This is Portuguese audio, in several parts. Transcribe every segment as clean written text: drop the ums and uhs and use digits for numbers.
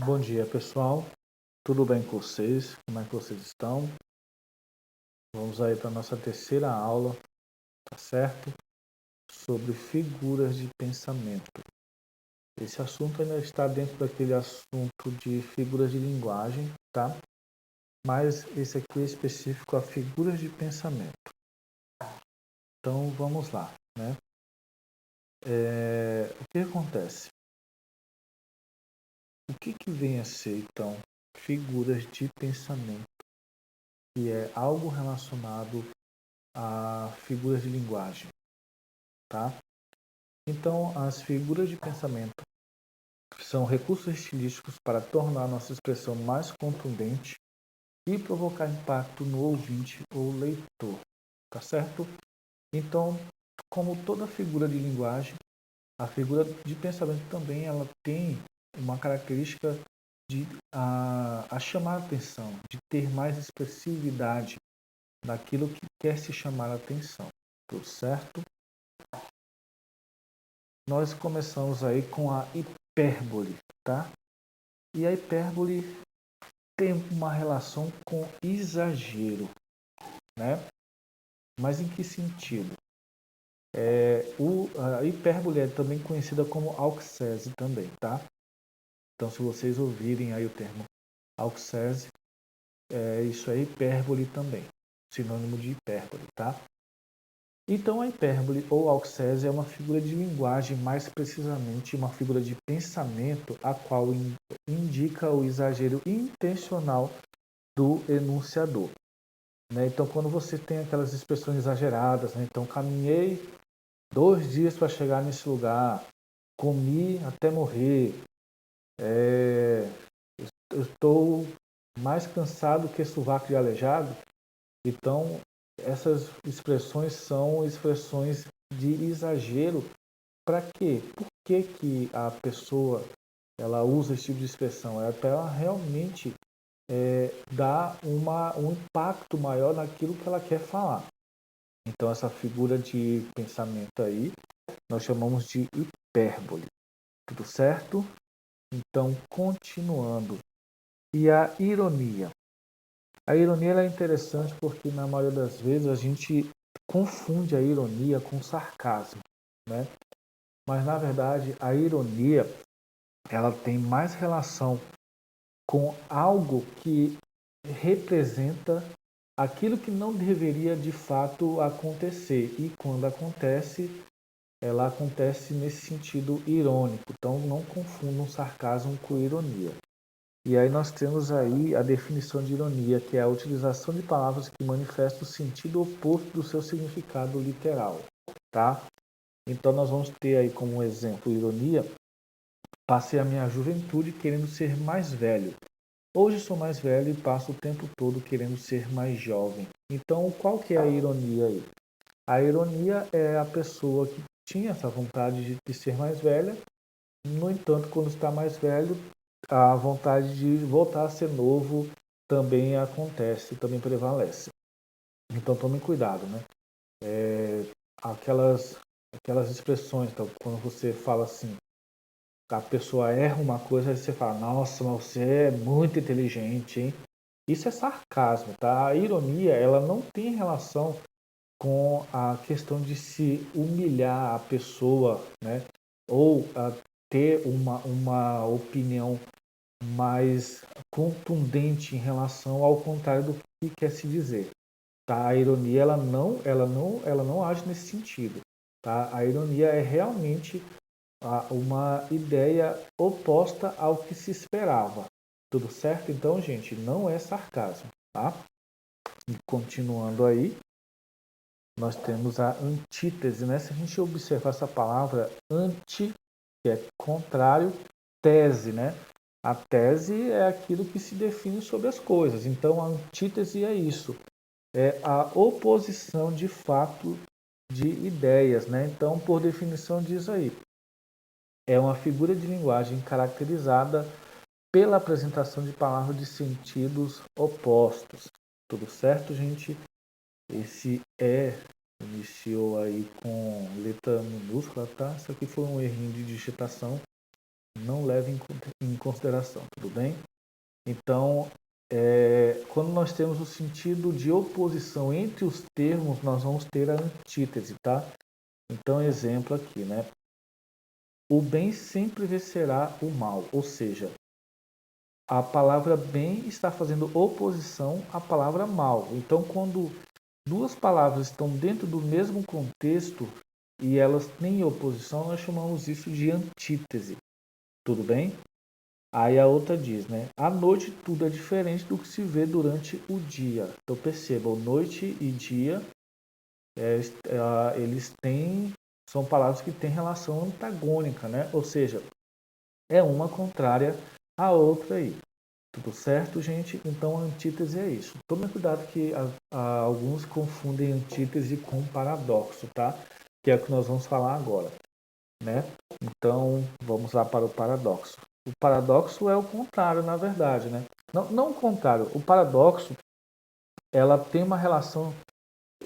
Bom dia, pessoal. Tudo bem com vocês? Como é que vocês estão? Vamos aí para a nossa terceira aula, tá certo? Sobre figuras de pensamento. Esse assunto ainda está dentro daquele assunto de figuras de linguagem, tá? Mas esse aqui é específico a figuras de pensamento. Então vamos lá, né? O que acontece? O que vem a ser então figuras de pensamento? Que é algo relacionado a figuras de linguagem, tá? Então, as figuras de pensamento são recursos estilísticos para tornar nossa expressão mais contundente e provocar impacto no ouvinte ou leitor, tá certo? Então, como toda figura de linguagem, a figura de pensamento também ela tem uma característica de a chamar a atenção, de ter mais expressividade naquilo que quer se chamar a atenção, tudo certo? Nós começamos aí com a hipérbole, tá? E a hipérbole tem uma relação com exagero, né? Mas em que sentido? A hipérbole é também conhecida como auxese também, tá? Então, se vocês ouvirem aí o termo auxese, isso é hipérbole também, sinônimo de hipérbole, tá? Então, a hipérbole ou auxese é uma figura de linguagem, mais precisamente uma figura de pensamento, a qual indica o exagero intencional do enunciador. Né? Então, quando você tem aquelas expressões exageradas, né? Então, caminhei 2 dias para chegar nesse lugar, comi até morrer, eu estou mais cansado que sovaco de aleijado. Então, essas expressões são expressões de exagero. Para quê? Por que a pessoa ela usa esse tipo de expressão? É para ela realmente dar um impacto maior naquilo que ela quer falar. Então, essa figura de pensamento aí, nós chamamos de hipérbole. Tudo certo? Então, continuando. E a ironia? A ironia ela é interessante porque, na maioria das vezes, a gente confunde a ironia com sarcasmo, né? Mas, na verdade, a ironia ela tem mais relação com algo que representa aquilo que não deveria de fato acontecer. E quando acontece, ela acontece nesse sentido irônico. Então não confundam sarcasmo com ironia. E aí nós temos aí a definição de ironia, que é a utilização de palavras que manifestam o sentido oposto do seu significado literal, tá? Então nós vamos ter aí como exemplo ironia: passei a minha juventude querendo ser mais velho. Hoje sou mais velho e passo o tempo todo querendo ser mais jovem. Então, qual que é a ironia aí? A ironia é a pessoa que tinha essa vontade de ser mais velha, no entanto, quando está mais velho, a vontade de voltar a ser novo também acontece, também prevalece. Então, tome cuidado, né? Aquelas, aquelas expressões, então, quando você fala assim, a pessoa erra uma coisa, aí você fala, nossa, mas você é muito inteligente, hein? Isso é sarcasmo, tá? A ironia, ela não tem relação com a questão de se humilhar a pessoa, né? Ou ter uma opinião mais contundente em relação ao contrário do que quer se dizer, tá? A ironia, ela não age nesse sentido, tá? A ironia é realmente uma ideia oposta ao que se esperava. Tudo certo? Então, gente, não é sarcasmo, tá? E continuando aí, nós temos a antítese, né? Se a gente observar essa palavra anti, que é contrário, tese, né? A tese é aquilo que se define sobre as coisas. Então, a antítese é isso. É a oposição de fato de ideias, né? Então, por definição, diz aí. É uma figura de linguagem caracterizada pela apresentação de palavras de sentidos opostos. Tudo certo, gente? Esse iniciou aí com letra minúscula, tá? Isso aqui foi um errinho de digitação. Não leve em consideração, tudo bem? Então, quando nós temos o sentido de oposição entre os termos, nós vamos ter a antítese, tá? Então, exemplo aqui, né? O bem sempre vencerá o mal, ou seja, a palavra bem está fazendo oposição à palavra mal. Então, quando duas palavras estão dentro do mesmo contexto e elas têm oposição, nós chamamos isso de antítese. Tudo bem? Aí a outra diz, né? À noite tudo é diferente do que se vê durante o dia. Então percebam, noite e dia, eles são palavras que têm relação antagônica, né? Ou seja, é uma contrária à outra aí. Tudo certo, gente? Então a antítese é isso. Tome cuidado que alguns confundem antítese com paradoxo, tá? Que é o que nós vamos falar agora, né? Então vamos lá para o paradoxo. O paradoxo é o contrário, na verdade, né? Não o contrário. O paradoxo, ela tem uma relação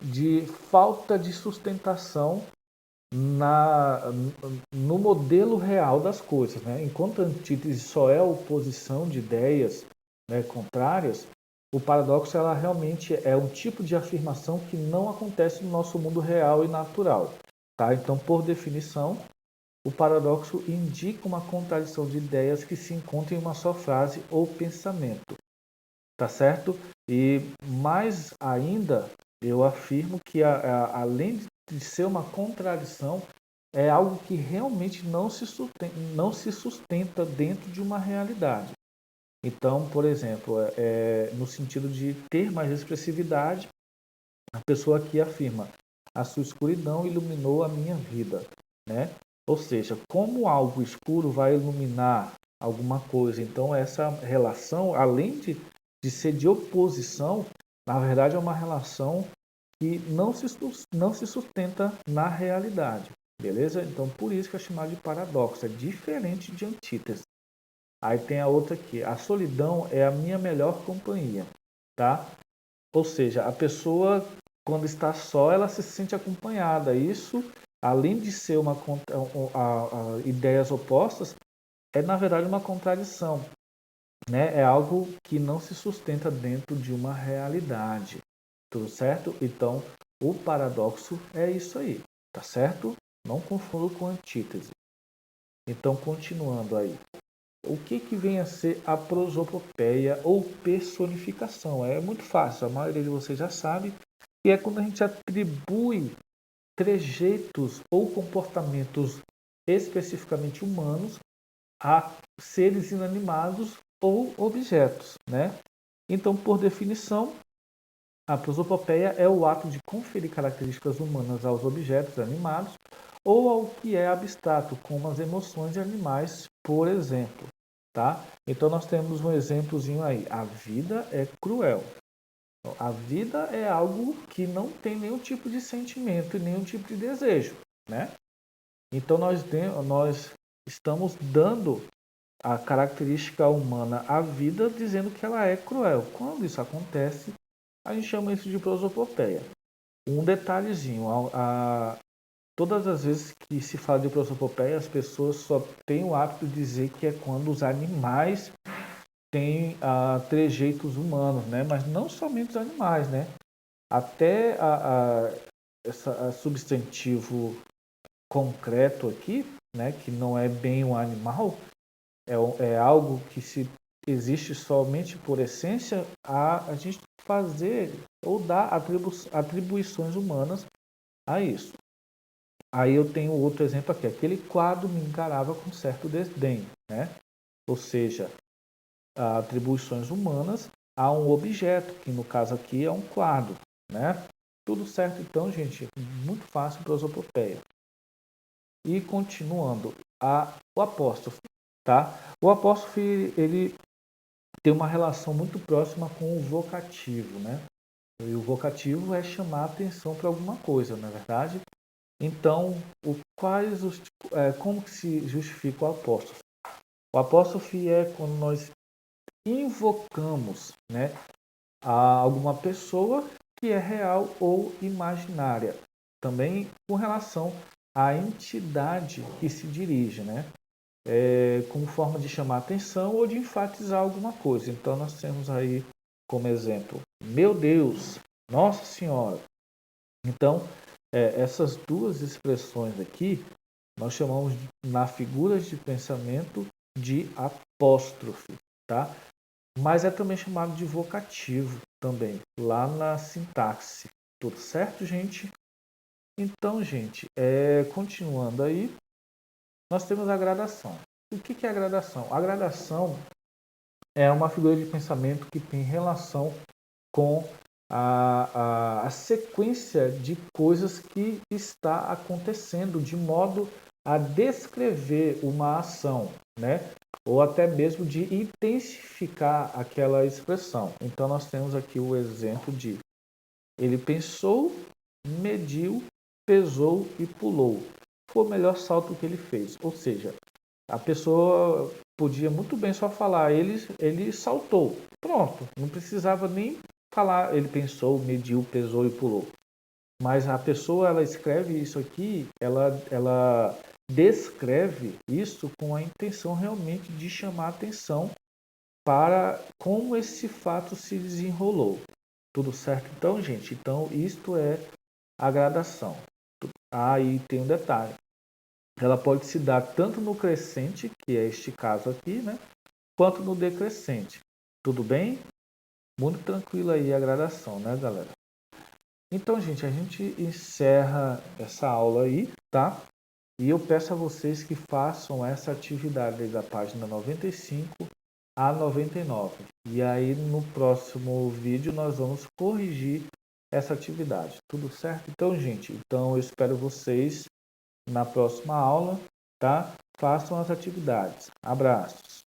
de falta de sustentação no modelo real das coisas, né? Enquanto a antítese só é a oposição de ideias, né, contrárias, o paradoxo ela realmente é um tipo de afirmação que não acontece no nosso mundo real e natural, tá? Então, por definição, o paradoxo indica uma contradição de ideias que se encontram em uma só frase ou pensamento, tá certo? E mais ainda, eu afirmo que além de ser uma contradição, é algo que realmente não se sustenta dentro de uma realidade. Então, por exemplo, no sentido de ter mais expressividade, a pessoa aqui afirma: a sua escuridão iluminou a minha vida, né? Ou seja, como algo escuro vai iluminar alguma coisa. Então, essa relação, além de ser de oposição, na verdade é uma relação que não se sustenta na realidade, beleza? Então, por isso que é chamado de paradoxo, é diferente de antítese. Aí tem a outra aqui, a solidão é a minha melhor companhia, tá? Ou seja, a pessoa, quando está só, ela se sente acompanhada. Isso, além de ser ideias opostas, é na verdade uma contradição, né? É algo que não se sustenta dentro de uma realidade. Tudo certo? Então, o paradoxo é isso aí, tá certo? Não confunda com antítese. Então, continuando aí. O que vem a ser a prosopopeia ou personificação? É muito fácil, a maioria de vocês já sabe, que é quando a gente atribui trejeitos ou comportamentos especificamente humanos a seres inanimados ou objetos, né? Então, por definição, a prosopopeia é o ato de conferir características humanas aos objetos animados ou ao que é abstrato, como as emoções de animais, por exemplo. Tá? Então nós temos um exemplozinho aí. A vida é cruel. A vida é algo que não tem nenhum tipo de sentimento e nenhum tipo de desejo, né? Então nós estamos dando a característica humana à vida dizendo que ela é cruel. Quando isso acontece, a gente chama isso de prosopopeia. Um detalhezinho, todas as vezes que se fala de prosopopeia, as pessoas só têm o hábito de dizer que é quando os animais têm trejeitos humanos, né? Mas não somente os animais, né? Até esse substantivo concreto aqui, né? Que não é bem um animal, é algo que se existe somente por essência, a gente fazer ou dar atribuições humanas a isso. Aí eu tenho outro exemplo aqui. Aquele quadro me encarava com certo desdém, né? Ou seja, atribuições humanas a um objeto, que no caso aqui é um quadro, né? Tudo certo então, gente? Muito fácil prosopopeia. E continuando, o apóstrofo, tá? O apóstrofo, ele tem uma relação muito próxima com o vocativo, né? E o vocativo é chamar a atenção para alguma coisa, não é verdade? Então, como que se justifica o apóstrofo? O apóstrofo é quando nós invocamos, né, a alguma pessoa que é real ou imaginária. Também com relação à entidade que se dirige, né? como forma de chamar atenção ou de enfatizar alguma coisa. Então nós temos aí como exemplo, meu Deus, Nossa Senhora. Então, essas duas expressões aqui, nós chamamos na figura de pensamento de apóstrofe, tá? Mas é também chamado de vocativo também, lá na sintaxe. Tudo certo, gente? Então, gente, continuando aí, nós temos a gradação. O que é a gradação? A gradação é uma figura de pensamento que tem relação com a sequência de coisas que está acontecendo, de modo a descrever uma ação, né? Ou até mesmo de intensificar aquela expressão. Então, nós temos aqui o exemplo de ele pensou, mediu, pesou e pulou. Foi o melhor salto que ele fez. Ou seja, a pessoa podia muito bem só falar, ele saltou. Pronto, não precisava nem falar, ele pensou, mediu, pesou e pulou. Mas a pessoa, ela escreve isso aqui, ela descreve isso com a intenção realmente de chamar atenção para como esse fato se desenrolou. Tudo certo? Então, gente, então isto é a gradação. Aí tem um detalhe. Ela pode se dar tanto no crescente, que é este caso aqui, né? Quanto no decrescente. Tudo bem? Muito tranquilo aí a gradação, né, galera? Então, gente, a gente encerra essa aula aí, tá? E eu peço a vocês que façam essa atividade da página 95 a 99. E aí, no próximo vídeo, nós vamos corrigir essa atividade. Tudo certo? Então, gente, eu espero vocês na próxima aula, tá? Façam as atividades. Abraços.